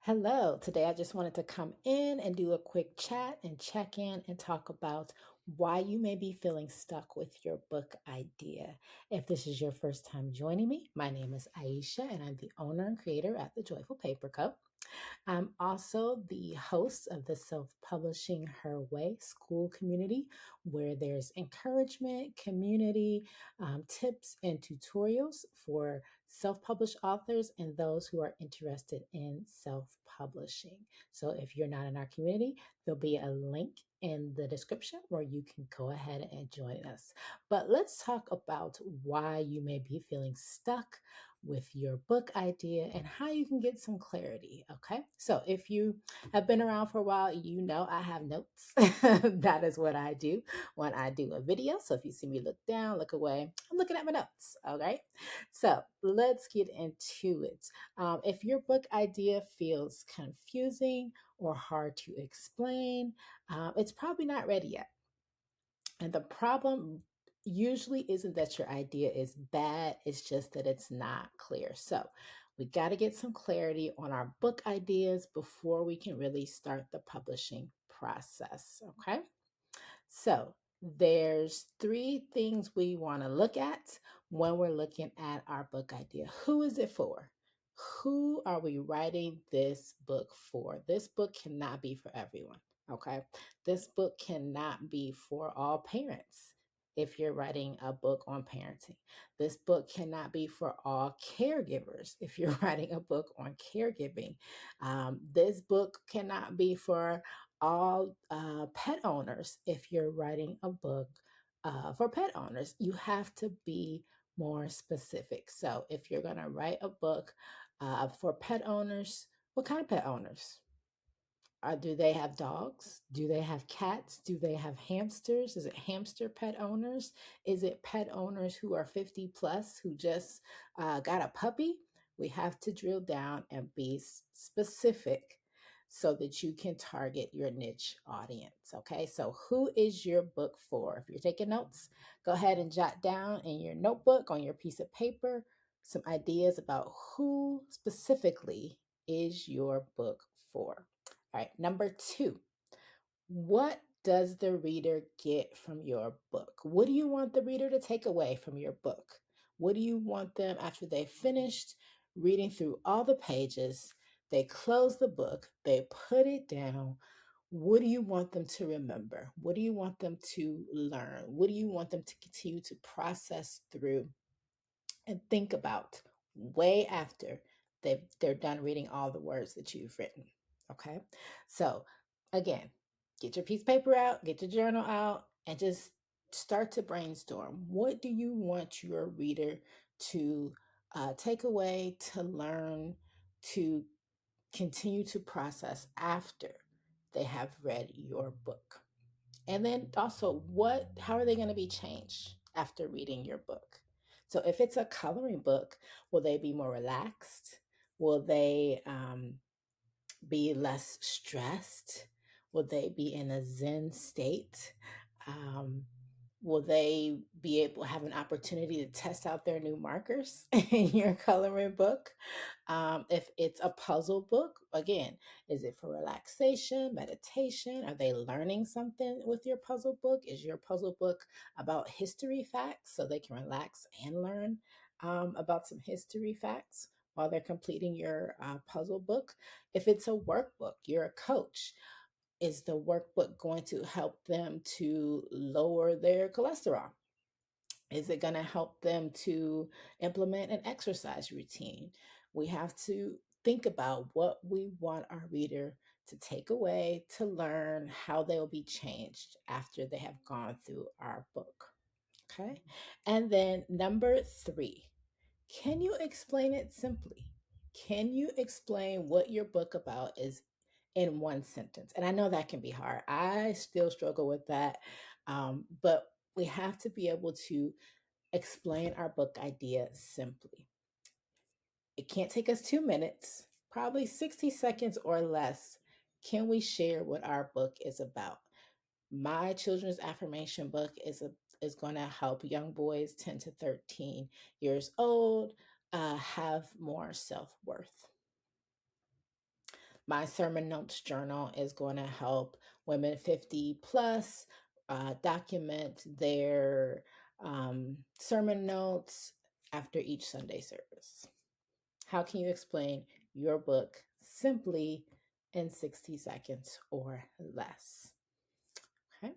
Hello. Today I just wanted to come in and do a quick chat and check in and talk about why you may be feeling stuck with your book idea. If this is your first time joining me, my name is Aisha and I'm the owner and creator at the Joyful Paper Co. I'm also the host of the Self Publishing Her Way school community, where there's encouragement, community, tips, and tutorials for self published authors and those who are interested in self publishing. So if you're not in our community, there'll be a link in the description where you can go ahead and join us. But let's talk about why you may be feeling stuck with your book idea and how you can get some clarity. Okay. So if you have been around for a while, you know I have notes. That is what I do when I do a video. So if you see me look down, look away, I'm looking at my notes. All right. So let's get into it. If your book idea feels confusing or hard to explain, it's probably not ready yet. And the problem usually isn't that your idea is bad, it's just that it's not clear. So we got to get some clarity on our book ideas before we can really start the publishing process. Okay. So there's three things we want to look at when we're looking at our book idea. Who is it for? Who are we writing this book for? This book cannot be for everyone. Okay. This book cannot be for all parents if you're writing a book on parenting. This book cannot be for all caregivers if you're writing a book on caregiving. This book cannot be for all pet owners if you're writing a book for pet owners. You have to be more specific. So if you're going to write a book for pet owners, what kind of pet owners? Do they have dogs? Do they have cats? Do they have hamsters? Is it hamster pet owners? Is it pet owners who are 50 plus who just got a puppy? We have to drill down and be specific so that you can target your niche audience. Okay, so who is your book for? If you're taking notes, go ahead and jot down in your notebook on your piece of paper some ideas about who specifically is your book for. All right, number two, what does the reader get from your book? What do you want the reader to take away from your book? What do you want them after they finished reading through all the pages? They close the book, they put it down. What do you want them to remember? What do you want them to learn? What do you want them to continue to process through and think about way after they're done reading all the words that you've written? Okay. So again, get your piece of paper out, get your journal out, and just start to brainstorm. What do you want your reader to take away, to learn, to continue to process after they have read your book? And then also, how are they going to be changed after reading your book? So if it's a coloring book, will they be more relaxed? Will they be less stressed? Will they be in a Zen state? Um, will they be able to have an opportunity to test out their new markers in your coloring book? If it's a puzzle book, again, is it for relaxation, meditation? Are they learning something with your puzzle book? Is your puzzle book about history facts so they can relax and learn about some history facts while they're completing your puzzle book? If it's a workbook, you're a coach. Is the workbook going to help them to lower their cholesterol? Is it going to help them to implement an exercise routine? We have to think about what we want our reader to take away, to learn how they will be changed after they have gone through our book. Okay. And then number three, can you explain it simply? Can you explain what your book about is in one sentence? And I know that can be hard. I still struggle with that. But we have to be able to explain our book idea simply. It can't take us 2 minutes, probably 60 seconds or less. Can we share what our book is about? My children's affirmation book is going to help young boys 10 to 13 years old have more self-worth. My sermon notes journal is going to help women 50 plus document their sermon notes after each Sunday service. How can you explain your book simply in 60 seconds or less? Okay.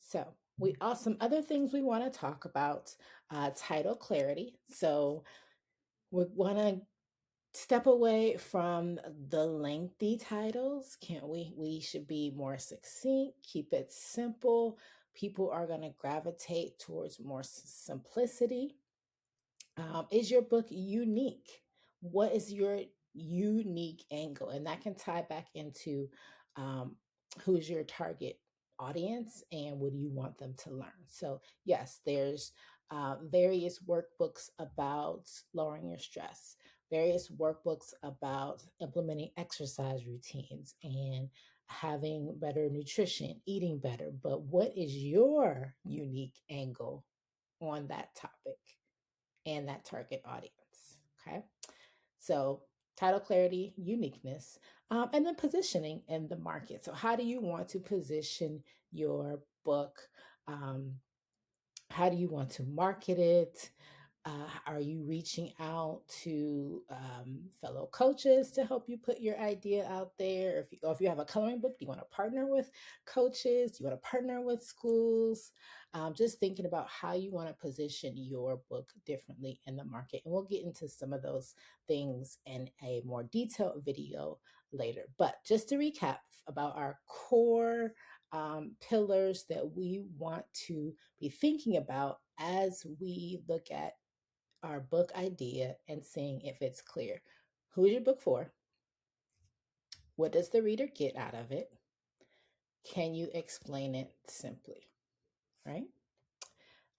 So we also some other things we want to talk about, title clarity. So we want to step away from the lengthy titles. Can't we? We should be more succinct, keep it simple. People are going to gravitate towards more simplicity. Is your book unique? What is your unique angle? And that can tie back into um, who's your target audience and what do you want them to learn. So, yes, there's various workbooks about lowering your stress, various workbooks about implementing exercise routines and having better nutrition, eating better. But what is your unique angle on that topic and that target audience? Okay. So, title clarity, uniqueness, and then positioning in the market. So, how do you want to position your book? Um, how do you want to market it? Are you reaching out to fellow coaches to help you put your idea out there? Or if you have a coloring book, do you want to partner with coaches? Do you want to partner with schools? Just thinking about how you want to position your book differently in the market. And we'll get into some of those things in a more detailed video later. But just to recap about our core pillars that we want to be thinking about as we look at our book idea and seeing if it's clear. Who is your book for? What does the reader get out of it? Can you explain it simply? Right?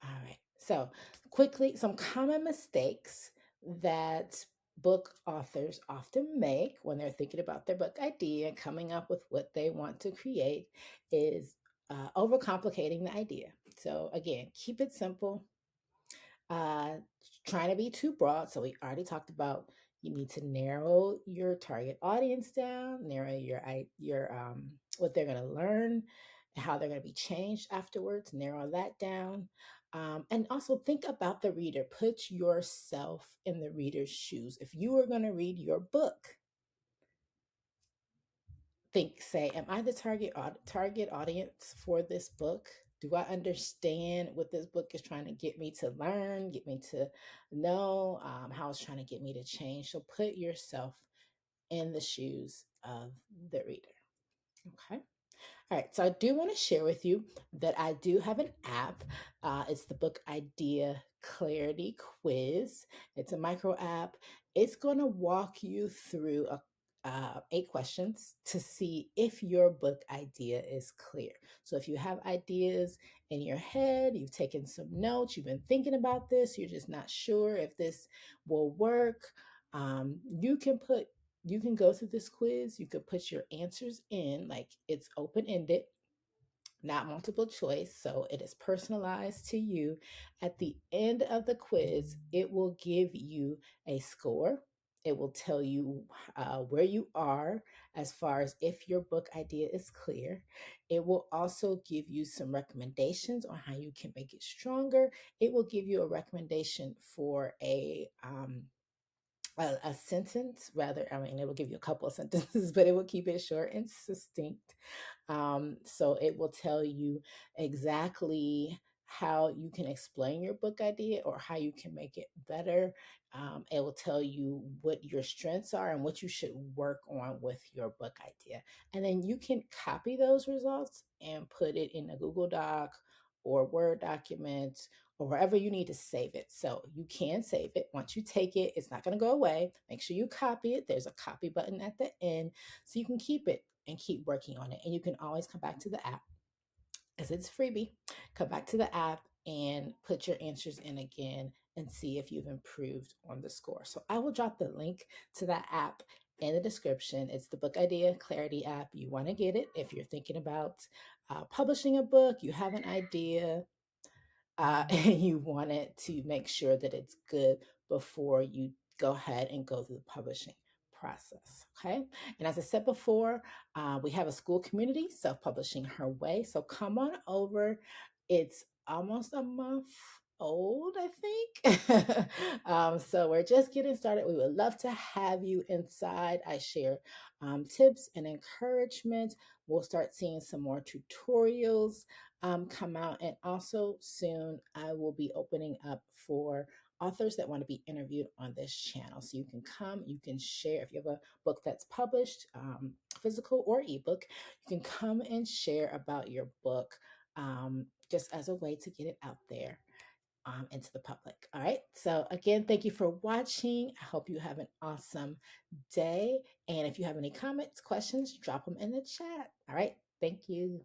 All right. So, quickly, some common mistakes that book authors often make when they're thinking about their book idea and coming up with what they want to create is overcomplicating the idea. So, again, keep it simple, uh, trying to be too broad. So we already talked about you need to narrow your target audience down, narrow your what they're going to learn, how they're going to be changed afterwards. Narrow that down, and also think about the reader. Put yourself in the reader's shoes. If you are going to read your book, think, say, am I the target audience for this book? Do I understand what this book is trying to get me to learn, get me to know, how it's trying to get me to change? So put yourself in the shoes of the reader. Okay. All right, so I do want to share with you that I do have an app. It's the Book Idea Clarity Quiz. It's a micro app. It's going to walk you through 8 questions to see if your book idea is clear. So if you have ideas in your head, you've taken some notes, you've been thinking about this, you're just not sure if this will work, you can put you can go through this quiz. You could put your answers in, like it's open ended, not multiple choice. So it is personalized to you. At the end of the quiz, it will give you a score. It will tell you where you are as far as if your book idea is clear. It will also give you some recommendations on how you can make it stronger. It will give you a recommendation for a sentence rather. I mean, it will give you a couple of sentences, but it will keep it short and succinct. So it will tell you exactly how you can explain your book idea or how you can make it better. It will tell you what your strengths are and what you should work on with your book idea. And then you can copy those results and put it in a Google Doc or Word document or wherever you need to save it. So you can save it. Once you take it, it's not going to go away. Make sure you copy it. There's a copy button at the end so you can keep it and keep working on it. And you can always come back to the app as it's freebie. Come back to the app and put your answers in again and see if you've improved on the score. So I will drop the link to that app in the description. It's the Book Idea Clarity app. You want to get it if you're thinking about publishing a book, you have an idea, and you want it to make sure that it's good before you go ahead and go through the publishing process. Okay. And as I said before, we have a school community, Self Publishing Her Way. So come on over. It's almost a month old, I think. So we're just getting started. We would love to have you inside. I share tips and encouragement. We'll start seeing some more tutorials come out. And also soon I will be opening up for authors that want to be interviewed on this channel. So you can come, you can share. If you have a book that's published, physical or ebook, you can come and share about your book just as a way to get it out there into the public. All right. So, again, thank you for watching. I hope you have an awesome day. And if you have any comments, questions, drop them in the chat. All right. Thank you.